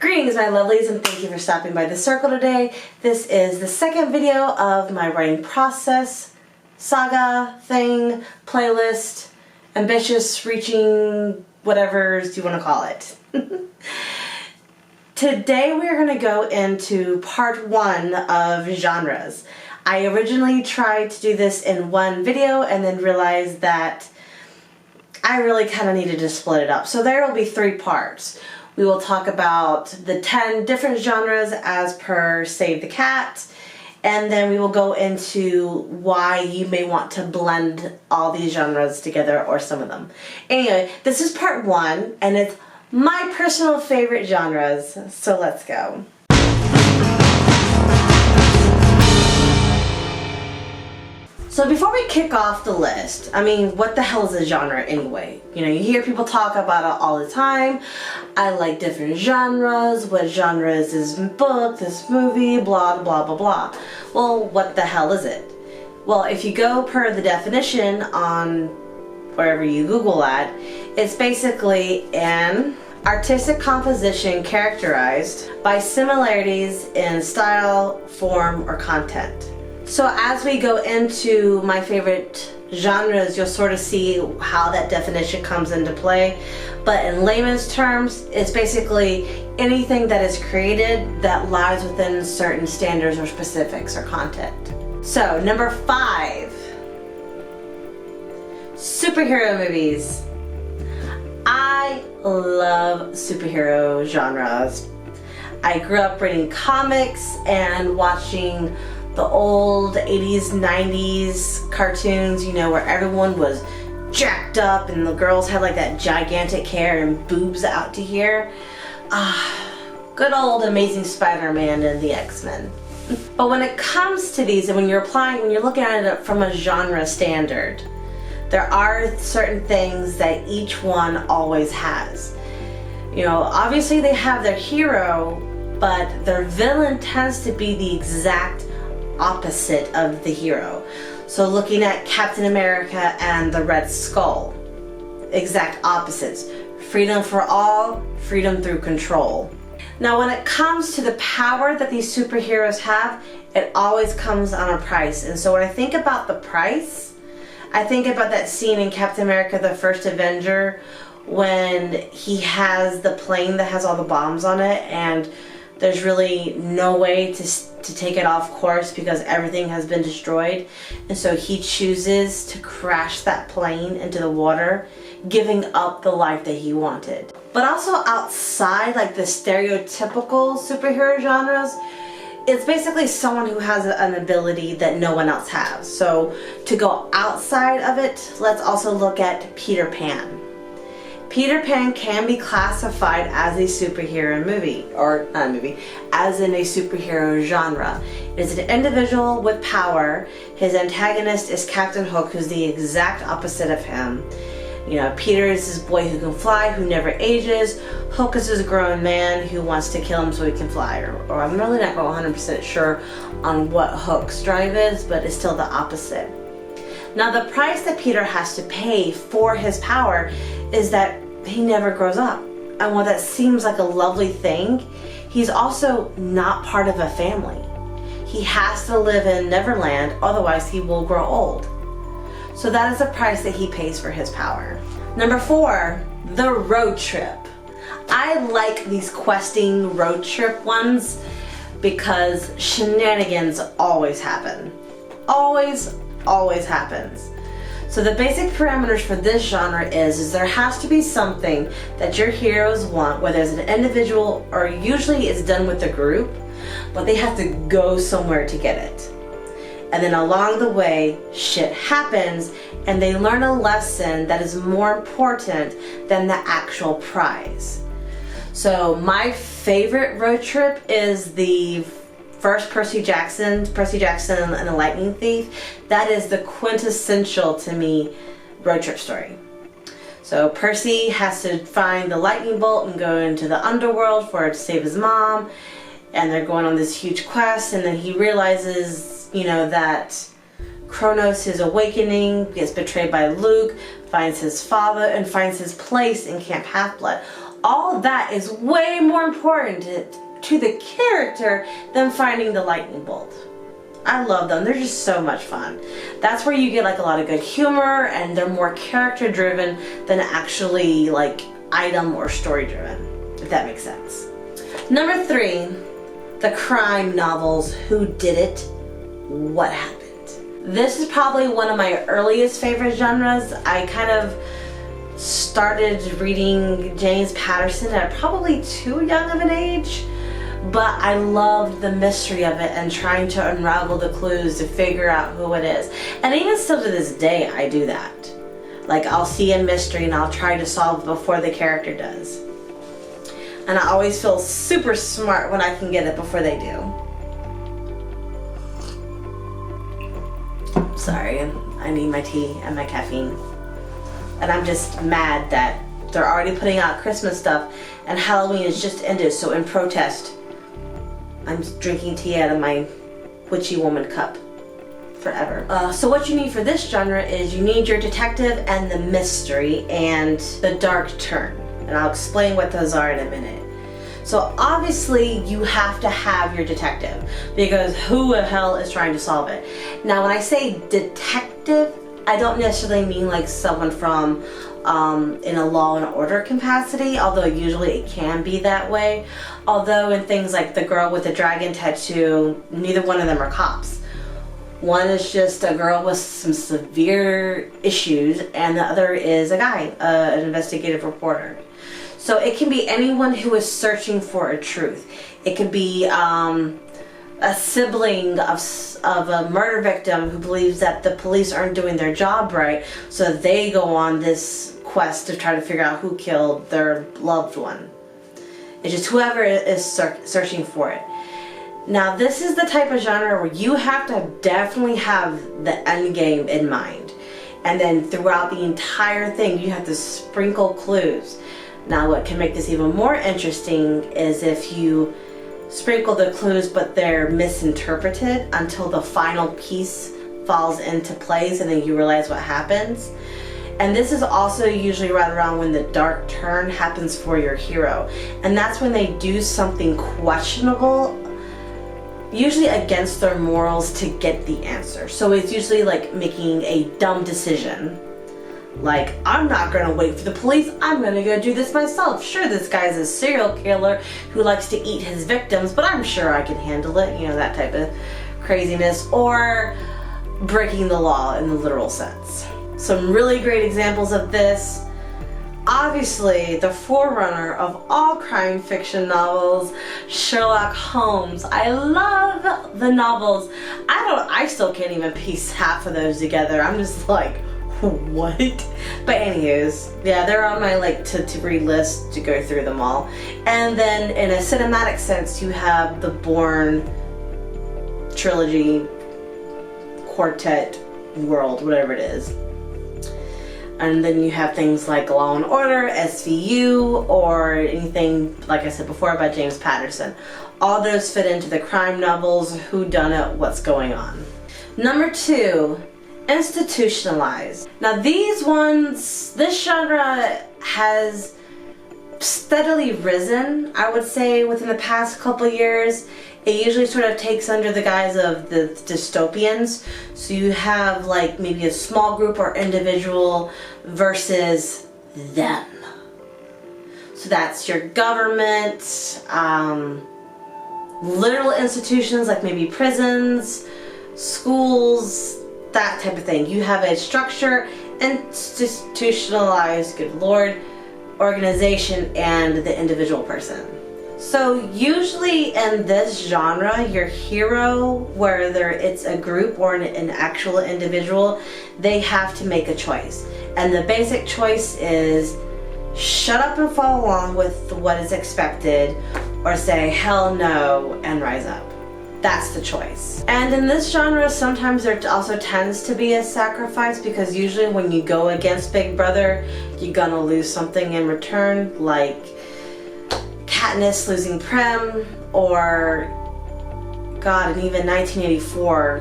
Greetings my lovelies, and thank you for stopping by the circle today. This is the second video of my writing process, saga, thing, playlist, ambitious, reaching, whatever you want to call it. Today we are going to go into part one of genres. I originally tried to do this in one video and then realized that I really kind of needed to split it up. So there will be 3 parts. We will talk about the 10 different genres as per Save the Cat, and then we will go into why you may want to blend all these genres together, or some of them. Anyway, this is part 1, and it's my personal favorite genres, so let's go. So before we kick off the list, I mean, what the hell is a genre anyway? You know, you hear people talk about it all the time. I like different genres. What genre is this book, this movie, blah, blah, blah, blah. Well, what the hell is it? Well, if you go per the definition on wherever you Google that, it's basically an artistic composition characterized by similarities in style, form, or content. So as we go into my favorite genres, you'll sort of see how that definition comes into play. But in layman's terms, it's basically anything that is created that lies within certain standards or specifics or content. So number 5, superhero movies. I love superhero genres. I grew up reading comics and watching the old 80s, 90s cartoons, you know, where everyone was jacked up and the girls had like that gigantic hair and boobs out to here. Good old Amazing Spider-Man and the X-Men. But when it comes to these, and when you're looking at it from a genre standard, there are certain things that each one always has. You know, obviously they have their hero, but their villain tends to be the exact opposite of the hero. So looking at Captain America and the Red Skull, exact opposites. Freedom for all, freedom through control. Now when it comes to the power that these superheroes have, it always comes on a price. And so when I think about the price, I think about that scene in Captain America the First Avenger when he has the plane that has all the bombs on it, and there's really no way to take it off course because everything has been destroyed. And so he chooses to crash that plane into the water, giving up the life that he wanted. But also outside, like the stereotypical superhero genres, it's basically someone who has an ability that no one else has. So to go outside of it, let's also look at Peter Pan. Peter Pan can be classified as a superhero movie, or not a movie, as in a superhero genre. It is an individual with power. His antagonist is Captain Hook, who's the exact opposite of him. You know, Peter is this boy who can fly, who never ages. Hook is this grown man who wants to kill him so he can fly. Or I'm really not 100% sure on what Hook's drive is, but it's still the opposite. Now the price that Peter has to pay for his power is that he never grows up. And while that seems like a lovely thing, he's also not part of a family. He has to live in Neverland, otherwise he will grow old. So that is the price that he pays for his power. Number 4, the road trip. I like these questing road trip ones because shenanigans always happen. Always happens. So the basic parameters for this genre is there has to be something that your heroes want, whether it's an individual or usually it's done with a group, but they have to go somewhere to get it. And then along the way, shit happens and they learn a lesson that is more important than the actual prize. So my favorite road trip is the first Percy Jackson and the Lightning Thief. That is the quintessential, to me, road trip story. So Percy has to find the lightning bolt and go into the underworld to save his mom, and they're going on this huge quest, and then he realizes, you know, that Kronos is awakening, gets betrayed by Luke, finds his father, and finds his place in Camp Half-Blood. all of that is way more important to the character than finding the lightning bolt. I love them. They're just so much fun. That's where you get like a lot of good humor, and they're more character driven than actually like item or story driven, if that makes sense. Number 3, the crime novels. Who did it? What happened? This is probably one of my earliest favorite genres. I kind of started reading James Patterson at probably too young of an age, but I loved the mystery of it and trying to unravel the clues to figure out who it is. And even still to this day, I do that. Like, I'll see a mystery and I'll try to solve it before the character does. And I always feel super smart when I can get it before they do. Sorry, I need my tea and my caffeine. And I'm just mad that they're already putting out Christmas stuff and Halloween is just ended, so in protest, I'm drinking tea out of my witchy woman cup forever. So what you need for this genre is you need your detective and the mystery and the dark turn. And I'll explain what those are in a minute. So obviously you have to have your detective, because who the hell is trying to solve it? Now when I say detective, I don't necessarily mean like someone from in a law and order capacity, although usually it can be that way. Although in things like the girl with the dragon tattoo, neither one of them are cops. One is just a girl with some severe issues, and the other is a guy, an investigative reporter. So it can be anyone who is searching for a truth. It could be a sibling of a murder victim who believes that the police aren't doing their job right, so they go on this quest to try to figure out who killed their loved one. It's just whoever is searching for it. Now this is the type of genre where you have to definitely have the end game in mind, and then throughout the entire thing you have to sprinkle clues. Now what can make this even more interesting is if you sprinkle the clues but they're misinterpreted until the final piece falls into place and then you realize what happens. And this is also usually right around when the dark turn happens for your hero, and that's when they do something questionable, usually against their morals, to get the answer. So it's usually like making a dumb decision. Like, I'm not gonna wait for the police, I'm gonna go do this myself. Sure, this guy's a serial killer who likes to eat his victims, but I'm sure I can handle it, you know, that type of craziness. Or breaking the law in the literal sense. Some really great examples of this. Obviously, the forerunner of all crime fiction novels, Sherlock Holmes. I love the novels. I still can't even piece half of those together. I'm just like, what? But anyways, yeah, they're on my like to read list to go through them all. And then in a cinematic sense, you have the Bourne trilogy, quartet world, whatever it is. And then you have things like Law and Order, SVU, or anything, like I said before, by James Patterson. All those fit into the crime novels, whodunit, what's going on. Number 2, Institutionalize. Now these ones, this genre has steadily risen, I would say, within the past couple years. It usually sort of takes under the guise of the dystopians. So you have like maybe a small group or individual versus them. So that's your government, literal institutions like maybe prisons, schools, that type of thing. You have a structure, institutionalized, good lord, organization, and the individual person. So usually in this genre, your hero, whether it's a group or an actual individual, they have to make a choice. And the basic choice is shut up and follow along with what is expected, or say hell no and rise up. That's the choice. And in this genre, sometimes there also tends to be a sacrifice, because usually when you go against Big Brother, you're gonna lose something in return, like Katniss losing Prem, or God, and even 1984,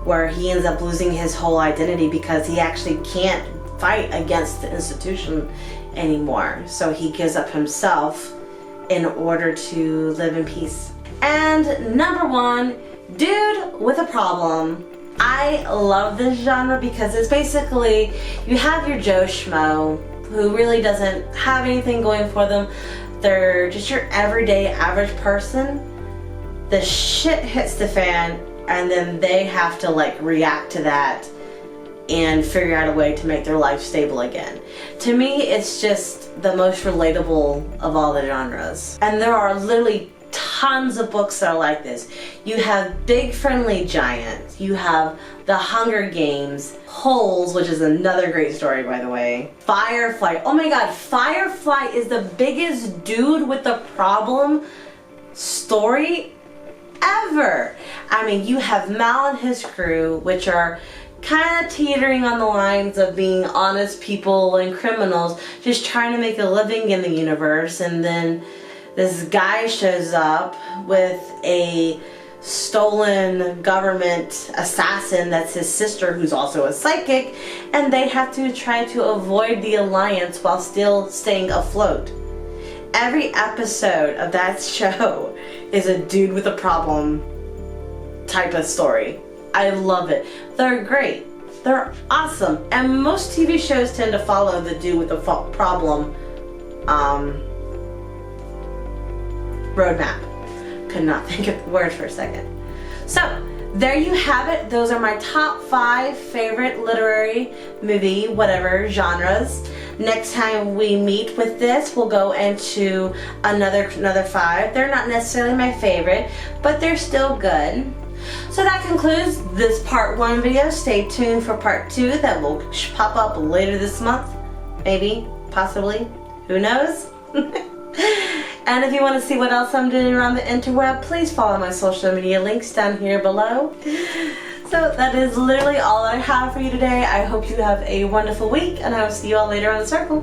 where he ends up losing his whole identity because he actually can't fight against the institution anymore. So he gives up himself in order to live in peace. And number 1, dude with a problem. I love this genre because it's basically, you have your Joe Schmo who really doesn't have anything going for them. They're just your everyday average person. The shit hits the fan and then they have to like react to that and figure out a way to make their life stable again. To me, it's just the most relatable of all the genres. And there are literally tons of books that are like this. You have Big Friendly Giant, you have The Hunger Games, Holes, which is another great story by the way, Firefly. Oh my god, Firefly is the biggest dude with a problem story ever. I mean, you have Mal and his crew, which are kind of teetering on the lines of being honest people and criminals just trying to make a living in the universe, and then this guy shows up with a stolen government assassin that's his sister, who's also a psychic, and they have to try to avoid the alliance while still staying afloat. Every episode of that show is a dude with a problem type of story. I love it. They're great. They're awesome. And most TV shows tend to follow the dude with a problem roadmap. Could not think of the word for a second. So, there you have it. Those are my top 5 favorite literary, movie, whatever genres. Next time we meet with this, we'll go into another 5. They're not necessarily my favorite, but they're still good. So that concludes this part 1 video. Stay tuned for part 2 that will pop up later this month. Maybe, possibly, who knows? And if you want to see what else I'm doing around the interweb, please follow my social media links down here below. So that is literally all I have for you today. I hope you have a wonderful week, and I will see you all later on the circle.